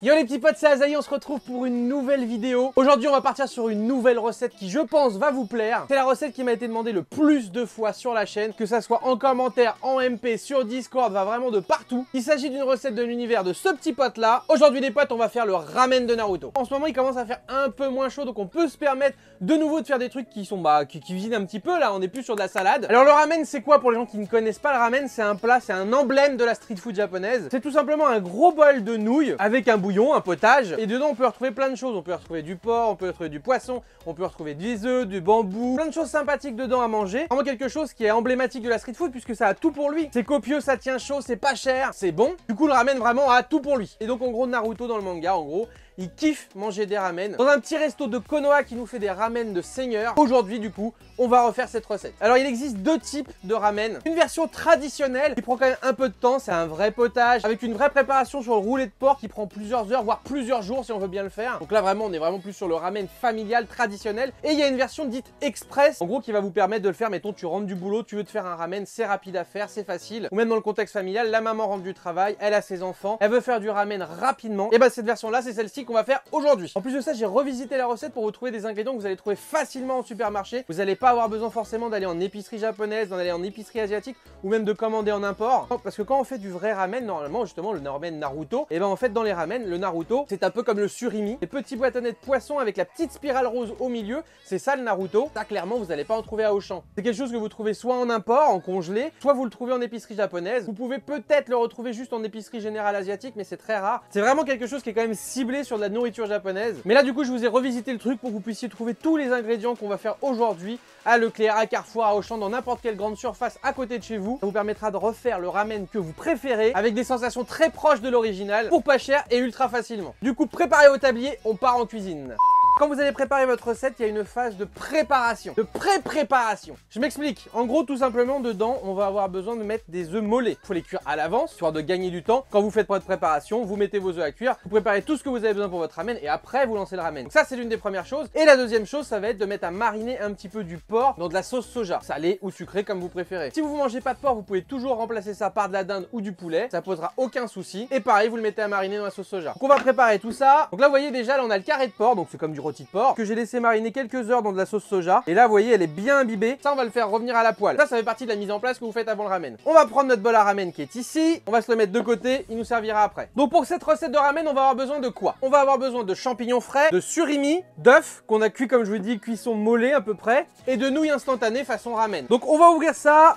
Yo les petits potes, c'est Azaï, on se retrouve pour une nouvelle vidéo. Aujourd'hui on va partir sur une nouvelle recette qui je pense va vous plaire. C'est la recette qui m'a été demandée le plus de fois sur la chaîne, que ça soit en commentaire, en MP, sur Discord, va vraiment de partout. Il s'agit d'une recette de l'univers de ce petit pote là. Aujourd'hui les potes, on va faire le ramen de Naruto. En ce moment il commence à faire un peu moins chaud, donc on peut se permettre de nouveau de faire des trucs qui sont qui cuisinent un petit peu là, on est plus sur de la salade. Alors le ramen c'est quoi pour les gens qui ne connaissent pas le ramen? C'est un plat, c'est un emblème de la street food japonaise. C'est tout simplement un gros bol de nouilles avec un bouillon, un potage, et dedans on peut retrouver plein de choses. On peut retrouver du porc, on peut retrouver du poisson, on peut retrouver des œufs, du bambou, plein de choses sympathiques dedans à manger. Vraiment quelque chose qui est emblématique de la street food puisque ça a tout pour lui. C'est copieux, ça tient chaud, c'est pas cher, c'est bon. Du coup le ramen vraiment a tout pour lui. Et donc en gros Naruto dans le manga, en gros, il kiffe manger des ramen dans un petit resto de Konoha qui nous fait des ramen de seigneur. Aujourd'hui du coup, on va refaire cette recette. Alors il existe deux types de ramen. Une version traditionnelle qui prend quand même un peu de temps, c'est un vrai potage avec une vraie préparation sur le roulet de porc qui prend plusieurs heures, voire plusieurs jours si on veut bien le faire. Donc là vraiment, on est vraiment plus sur le ramen familial traditionnel. Et il y a une version dite express, en gros qui va vous permettre de le faire. Mettons, tu rentres du boulot, tu veux te faire un ramen, c'est rapide à faire, c'est facile. Ou même dans le contexte familial, la maman rentre du travail, elle a ses enfants, elle veut faire du ramen rapidement. Et bah cette version là, c'est celle-ci qu'on va faire aujourd'hui. En plus de ça, j'ai revisité la recette pour vous trouver des ingrédients que vous allez trouver facilement au supermarché. Vous n'allez pas avoir besoin forcément d'aller en épicerie japonaise, d'aller en épicerie asiatique ou même de commander en import. Non, parce que quand on fait du vrai ramen, normalement justement le ramen Naruto, et ben en fait dans les ramen, le Naruto, c'est un peu comme le surimi, les petits bâtonnets de poisson avec la petite spirale rose au milieu, c'est ça le Naruto. Ça clairement vous n'allez pas en trouver à Auchan. C'est quelque chose que vous trouvez soit en import, en congelé, soit vous le trouvez en épicerie japonaise. Vous pouvez peut-être le retrouver juste en épicerie générale asiatique, mais c'est très rare. C'est vraiment quelque chose qui est quand même ciblé sur de la nourriture japonaise. Mais là du coup je vous ai revisité le truc pour que vous puissiez trouver tous les ingrédients qu'on va faire aujourd'hui à Leclerc, à Carrefour, à Auchan, dans n'importe quelle grande surface à côté de chez vous. Ça vous permettra de refaire le ramen que vous préférez avec des sensations très proches de l'original pour pas cher et ultra facilement. Du coup préparez vos tabliers, on part en cuisine. Quand vous allez préparer votre recette, il y a une phase de préparation, de pré-préparation. Je m'explique. En gros, tout simplement, dedans, on va avoir besoin de mettre des œufs mollets. Il faut les cuire à l'avance, histoire de gagner du temps. Quand vous faites votre préparation, vous mettez vos œufs à cuire, vous préparez tout ce que vous avez besoin pour votre ramen et après, vous lancez le ramen. Donc ça, c'est l'une des premières choses. Et la deuxième chose, ça va être de mettre à mariner un petit peu du porc dans de la sauce soja, salée ou sucrée comme vous préférez. Si vous ne mangez pas de porc, vous pouvez toujours remplacer ça par de la dinde ou du poulet. Ça posera aucun souci. Et pareil, vous le mettez à mariner dans la sauce soja. Donc on va préparer tout ça. Donc là, vous voyez déjà, là, on a le carré de porc, donc c'est comme du rôti de porc que j'ai laissé mariner quelques heures dans de la sauce soja. Et là, vous voyez, elle est bien imbibée. Ça, on va le faire revenir à la poêle. Ça fait partie de la mise en place que vous faites avant le ramen. On va prendre notre bol à ramen qui est ici. On va se le mettre de côté. Il nous servira après. Donc, pour cette recette de ramen, on va avoir besoin de quoi? On va avoir besoin de champignons frais, de surimi, d'œufs qu'on a cuit, comme je vous dis, cuisson mollet à peu près, et de nouilles instantanées façon ramen. Donc, on va ouvrir ça.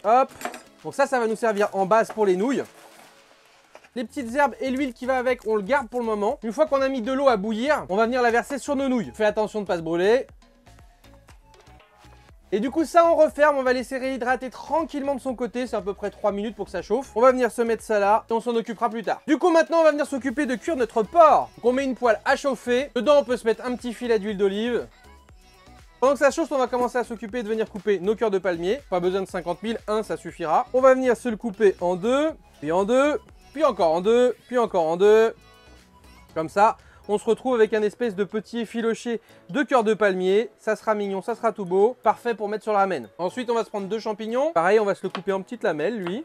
Hop. Donc ça va nous servir en base pour les nouilles. Les petites herbes et l'huile qui va avec, on le garde pour le moment. Une fois qu'on a mis de l'eau à bouillir, on va venir la verser sur nos nouilles. Faites attention de ne pas se brûler. Et du coup ça on referme, on va laisser réhydrater tranquillement de son côté, c'est à peu près 3 minutes pour que ça chauffe. On va venir se mettre ça là et on s'en occupera plus tard. Du coup maintenant on va venir s'occuper de cuire notre porc. Donc on met une poêle à chauffer, dedans on peut se mettre un petit filet d'huile d'olive. Pendant que ça chauffe, on va commencer à s'occuper de venir couper nos cœurs de palmier. Pas besoin de 50 000, un ça suffira. On va venir se le couper en deux, puis en deux, puis encore en deux, puis encore en deux. Comme ça, on se retrouve avec un espèce de petit effiloché de cœur de palmier. Ça sera mignon, ça sera tout beau. Parfait pour mettre sur le ramen. Ensuite, on va se prendre deux champignons. Pareil, on va se le couper en petites lamelles, lui.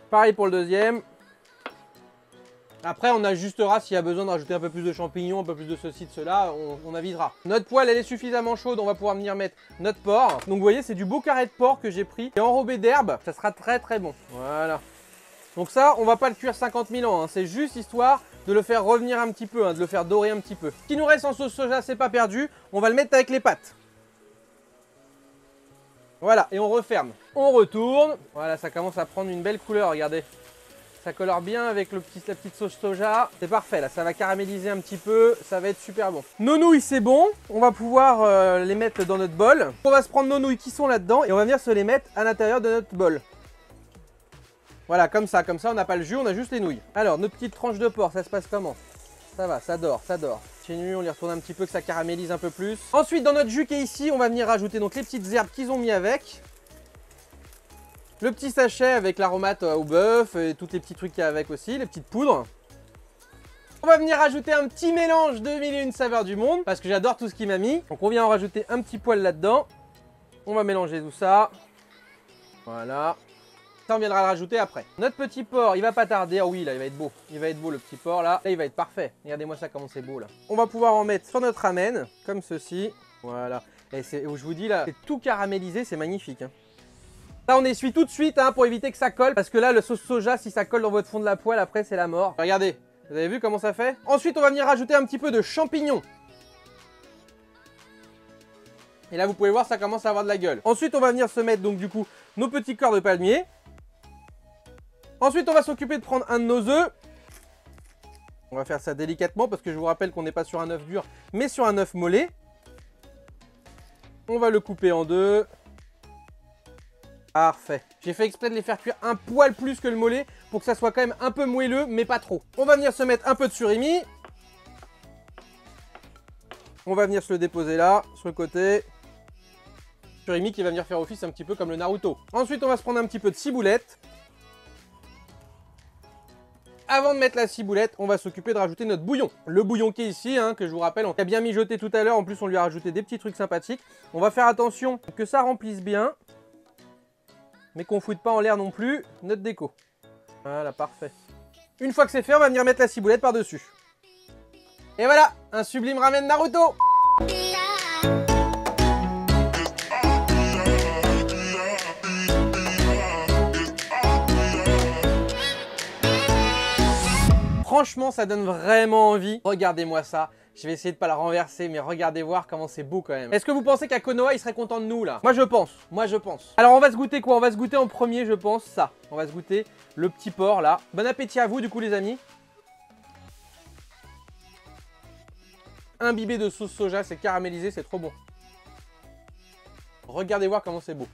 Pareil pour le deuxième. Après, on ajustera s'il y a besoin de rajouter un peu plus de champignons, un peu plus de ceci, de cela, on avisera. Notre poêle, elle est suffisamment chaude, on va pouvoir venir mettre notre porc. Donc, vous voyez, c'est du beau carré de porc que j'ai pris et enrobé d'herbe. Ça sera très très bon. Voilà. Donc ça, on va pas le cuire 50 000 ans, hein. C'est juste histoire de le faire revenir un petit peu, hein, de le faire dorer un petit peu. Ce qui nous reste en sauce soja, c'est pas perdu. On va le mettre avec les pâtes. Voilà, et on referme. On retourne. Voilà, ça commence à prendre une belle couleur, regardez. Ça colore bien avec la petite sauce soja. C'est parfait, là, ça va caraméliser un petit peu. Ça va être super bon. Nos nouilles, c'est bon. On va pouvoir les mettre dans notre bol. On va se prendre nos nouilles qui sont là-dedans et on va venir se les mettre à l'intérieur de notre bol. Voilà, comme ça, on n'a pas le jus, on a juste les nouilles. Alors, nos petites tranches de porc, ça se passe comment? Ça va, ça dort, ça dort. Continue, on les retourne un petit peu, que ça caramélise un peu plus. Ensuite, dans notre jus qui est ici, on va venir rajouter donc les petites herbes qu'ils ont mis avec. Le petit sachet avec l'aromate au bœuf et tous les petits trucs qu'il y a avec aussi, les petites poudres. On va venir rajouter un petit mélange de mille et une saveurs du monde, parce que j'adore tout ce qu'il m'a mis. Donc, on vient en rajouter un petit poil là-dedans. On va mélanger tout ça. Voilà. Ça, on viendra le rajouter après. Notre petit porc, il va pas tarder. Oh oui, là, il va être beau. Il va être beau, le petit porc, là. Là, il va être parfait. Regardez-moi ça, comment c'est beau, là. On va pouvoir en mettre sur notre ramen, comme ceci. Voilà. Et je vous dis, là, c'est tout caramélisé, c'est magnifique. Hein. Là, on essuie tout de suite, hein, pour éviter que ça colle. Parce que là, le sauce soja, si ça colle dans votre fond de la poêle, après, c'est la mort. Regardez. Vous avez vu comment ça fait? Ensuite, on va venir rajouter un petit peu de champignons. Et là, vous pouvez voir, ça commence à avoir de la gueule. Ensuite, on va venir se mettre, donc, du coup, nos petits corps de palmier. Ensuite, on va s'occuper de prendre un de nos œufs. On va faire ça délicatement parce que je vous rappelle qu'on n'est pas sur un œuf dur, mais sur un œuf mollet. On va le couper en deux. Parfait. J'ai fait exprès de les faire cuire un poil plus que le mollet pour que ça soit quand même un peu moelleux, mais pas trop. On va venir se mettre un peu de surimi. On va venir se le déposer là, sur le côté. Surimi qui va venir faire office un petit peu comme le Naruto. Ensuite, on va se prendre un petit peu de ciboulette. Avant de mettre la ciboulette, on va s'occuper de rajouter notre bouillon. Le bouillon qui est ici, hein, que je vous rappelle, on a bien mijoté tout à l'heure. En plus, on lui a rajouté des petits trucs sympathiques. On va faire attention que ça remplisse bien. Mais qu'on ne foute pas en l'air non plus notre déco. Voilà, parfait. Une fois que c'est fait, on va venir mettre la ciboulette par-dessus. Et voilà, un sublime ramen Naruto. Franchement, ça donne vraiment envie. Regardez-moi ça. Je vais essayer de pas la renverser, mais regardez voir comment c'est beau quand même. Est-ce que vous pensez qu'à Konoha, il serait content de nous là? Moi je pense, Alors on va se goûter quoi? On va se goûter en premier, je pense, ça. On va se goûter le petit porc là. Bon appétit à vous du coup les amis. Imbibé de sauce soja, c'est caramélisé, c'est trop bon. Regardez voir comment c'est beau.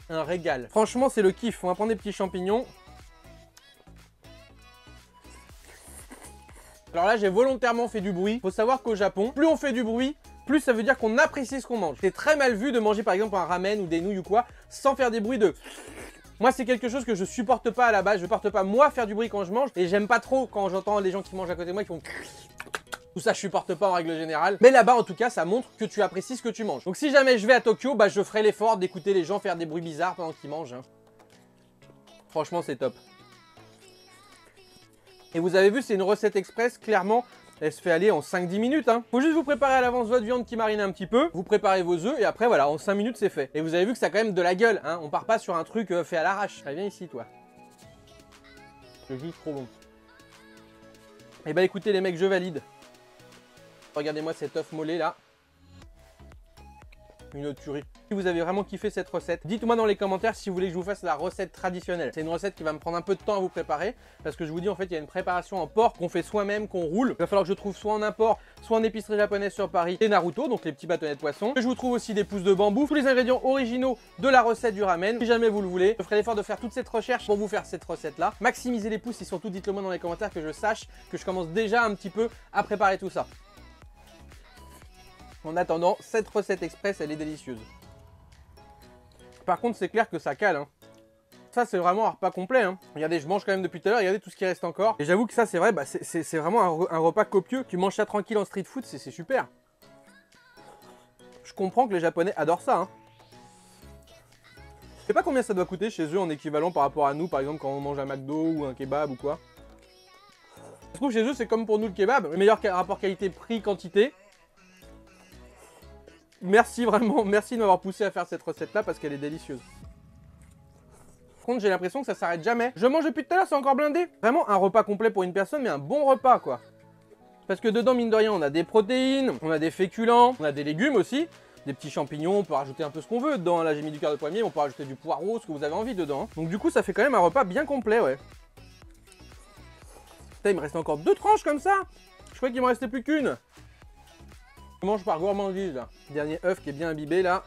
Un régal. Franchement, c'est le kiff. On va prendre des petits champignons. Alors là, j'ai volontairement fait du bruit. Faut savoir qu'au Japon, plus on fait du bruit, plus ça veut dire qu'on apprécie ce qu'on mange. C'est très mal vu de manger par exemple un ramen ou des nouilles ou quoi, sans faire des bruits de... Moi, c'est quelque chose que je supporte pas à la base. Je supporte pas moi faire du bruit quand je mange. Et j'aime pas trop quand j'entends les gens qui mangent à côté de moi qui font... Tout ça, je supporte pas en règle générale. Mais là-bas, en tout cas, ça montre que tu apprécies ce que tu manges. Donc si jamais je vais à Tokyo, bah je ferai l'effort d'écouter les gens faire des bruits bizarres pendant qu'ils mangent. Hein. Franchement, c'est top. Et vous avez vu, c'est une recette express, clairement, elle se fait aller en 5-10 minutes. Hein. Faut juste vous préparer à l'avance votre viande qui marine un petit peu, vous préparez vos œufs et après voilà, en 5 minutes c'est fait. Et vous avez vu que ça a quand même de la gueule, hein. On part pas sur un truc fait à l'arrache. Allez, viens ici toi. C'est juste trop bon. Et bah écoutez les mecs, je valide. Regardez-moi cet œuf mollet là. Une tuerie. Si vous avez vraiment kiffé cette recette, dites-moi dans les commentaires si vous voulez que je vous fasse la recette traditionnelle. C'est une recette qui va me prendre un peu de temps à vous préparer parce que je vous dis en fait il y a une préparation en porc qu'on fait soi-même, qu'on roule. Il va falloir que je trouve soit en import, soit en épicerie japonaise sur Paris des Naruto, donc les petits bâtonnets de poisson. Je vous trouve aussi des pousses de bambou, tous les ingrédients originaux de la recette du ramen. Si jamais vous le voulez, je ferai l'effort de faire toute cette recherche pour vous faire cette recette là. Maximisez les pouces et surtout dites-le moi dans les commentaires que je sache que je commence déjà un petit peu à préparer tout ça. En attendant, cette recette express elle est délicieuse. Par contre, c'est clair que ça cale. Hein. Ça, c'est vraiment un repas complet. Hein. Regardez, je mange quand même depuis tout à l'heure. Regardez tout ce qui reste encore. Et j'avoue que ça, c'est vrai, bah, c'est vraiment un repas copieux. Tu manges ça tranquille en street food, c'est super. Je comprends que les Japonais adorent ça. Hein. Je sais pas combien ça doit coûter chez eux en équivalent par rapport à nous, par exemple, quand on mange un McDo ou un kebab ou quoi. Je trouve que chez eux, c'est comme pour nous le kebab. Le meilleur rapport qualité-prix-quantité. Merci vraiment, merci de m'avoir poussé à faire cette recette-là parce qu'elle est délicieuse. Par contre, j'ai l'impression que ça s'arrête jamais. Je mange depuis tout à l'heure, c'est encore blindé. Vraiment un repas complet pour une personne, mais un bon repas, quoi. Parce que dedans, mine de rien, on a des protéines, on a des féculents, on a des légumes aussi, des petits champignons, on peut rajouter un peu ce qu'on veut dedans. Là, j'ai mis du cœur de palmier, on peut rajouter du poireau, ce que vous avez envie dedans. Donc du coup, ça fait quand même un repas bien complet, ouais. Putain, il me reste encore 2 tranches comme ça. Je croyais qu'il me restait plus qu'une. Je mange par gourmandise là. Dernier œuf qui est bien imbibé là.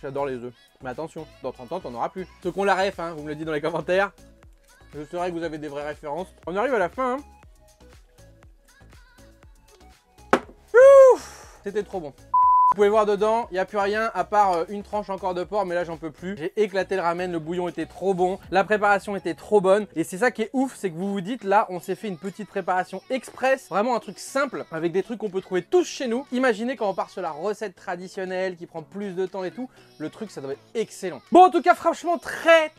J'adore les œufs. Mais attention, dans 30 ans t'en auras plus. Ceux qui ont la ref, hein, vous me le dites dans les commentaires. Je saurai que vous avez des vraies références. On arrive à la fin. Hein. C'était trop bon. Vous pouvez voir dedans, il n'y a plus rien à part une tranche encore de porc, mais là j'en peux plus. J'ai éclaté le ramen, le bouillon était trop bon, la préparation était trop bonne. Et c'est ça qui est ouf, c'est que vous vous dites là, on s'est fait une petite préparation express, vraiment un truc simple, avec des trucs qu'on peut trouver tous chez nous. Imaginez quand on part sur la recette traditionnelle qui prend plus de temps et tout, le truc ça doit être excellent. Bon, en tout cas, franchement, très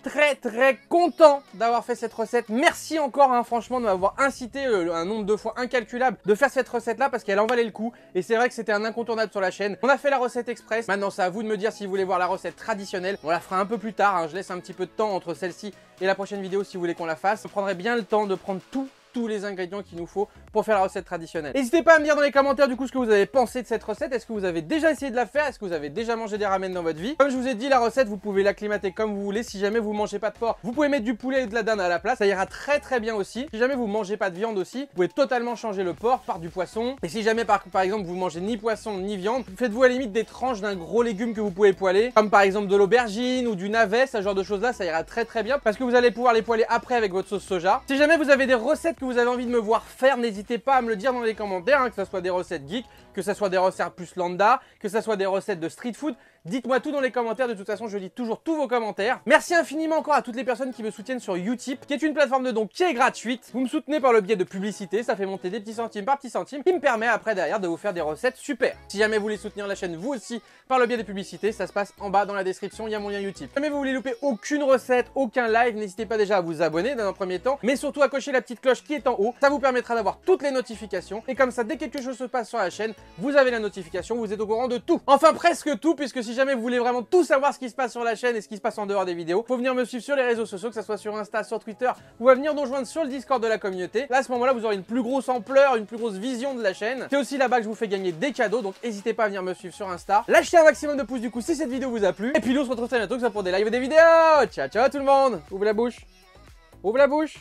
content d'avoir fait cette recette. Merci encore, hein, franchement, de m'avoir incité un nombre de fois incalculable de faire cette recette là parce qu'elle en valait le coup. Et c'est vrai que c'était un incontournable sur la chaîne. On a fait la recette express. Maintenant, c'est à vous de me dire si vous voulez voir la recette traditionnelle. On la fera un peu plus tard, hein. Je laisse un petit peu de temps entre celle-ci et la prochaine vidéo si vous voulez qu'on la fasse. On prendrait bien le temps de prendre tous les ingrédients qu'il nous faut pour faire la recette traditionnelle. N'hésitez pas à me dire dans les commentaires du coup ce que vous avez pensé de cette recette. Est-ce que vous avez déjà essayé de la faire? Est-ce que vous avez déjà mangé des ramen dans votre vie? Comme je vous ai dit, la recette vous pouvez l'acclimater comme vous voulez. Si jamais vous mangez pas de porc, vous pouvez mettre du poulet et de la dinde à la place, ça ira très bien aussi. Si jamais vous mangez pas de viande aussi, vous pouvez totalement changer le porc par du poisson. Et si jamais par exemple vous mangez ni poisson ni viande, faites-vous à la limite des tranches d'un gros légume que vous pouvez poêler, comme par exemple de l'aubergine ou du navet, ce genre de choses là, ça ira très bien parce que vous allez pouvoir les poêler après avec votre sauce soja. Si jamais vous avez des recettes que vous avez envie de me voir faire, n'hésitez pas à me le dire dans les commentaires, hein, que ce soit des recettes geek, que ce soit des recettes plus lambda, que ce soit des recettes de street food. Dites-moi tout dans les commentaires, de toute façon je lis toujours tous vos commentaires. Merci infiniment encore à toutes les personnes qui me soutiennent sur Utip, qui est une plateforme de don qui est gratuite. Vous me soutenez par le biais de publicité, ça fait monter des petits centimes par petits centimes, qui me permet après derrière de vous faire des recettes super. Si jamais vous voulez soutenir la chaîne vous aussi par le biais des publicités, ça se passe en bas dans la description, il y a mon lien Utip. Si jamais vous voulez louper aucune recette, aucun live, n'hésitez pas déjà à vous abonner dans un premier temps, mais surtout à cocher la petite cloche qui est en haut, ça vous permettra d'avoir toutes les notifications, et comme ça dès que quelque chose se passe sur la chaîne, vous avez la notification, vous êtes au courant de tout. Enfin presque tout, puisque si jamais vous voulez vraiment tout savoir ce qui se passe sur la chaîne et ce qui se passe en dehors des vidéos, faut venir me suivre sur les réseaux sociaux, que ce soit sur Insta, sur Twitter, ou à venir nous rejoindre sur le Discord de la communauté. Là à ce moment-là vous aurez une plus grosse ampleur, une plus grosse vision de la chaîne. C'est aussi là-bas que je vous fais gagner des cadeaux, donc n'hésitez pas à venir me suivre sur Insta. Lâchez un maximum de pouces du coup si cette vidéo vous a plu. Et puis nous on se retrouve très bientôt, que ce soit pour des lives et des vidéos. Ciao tout le monde. Ouvre la bouche. Ouvre la bouche.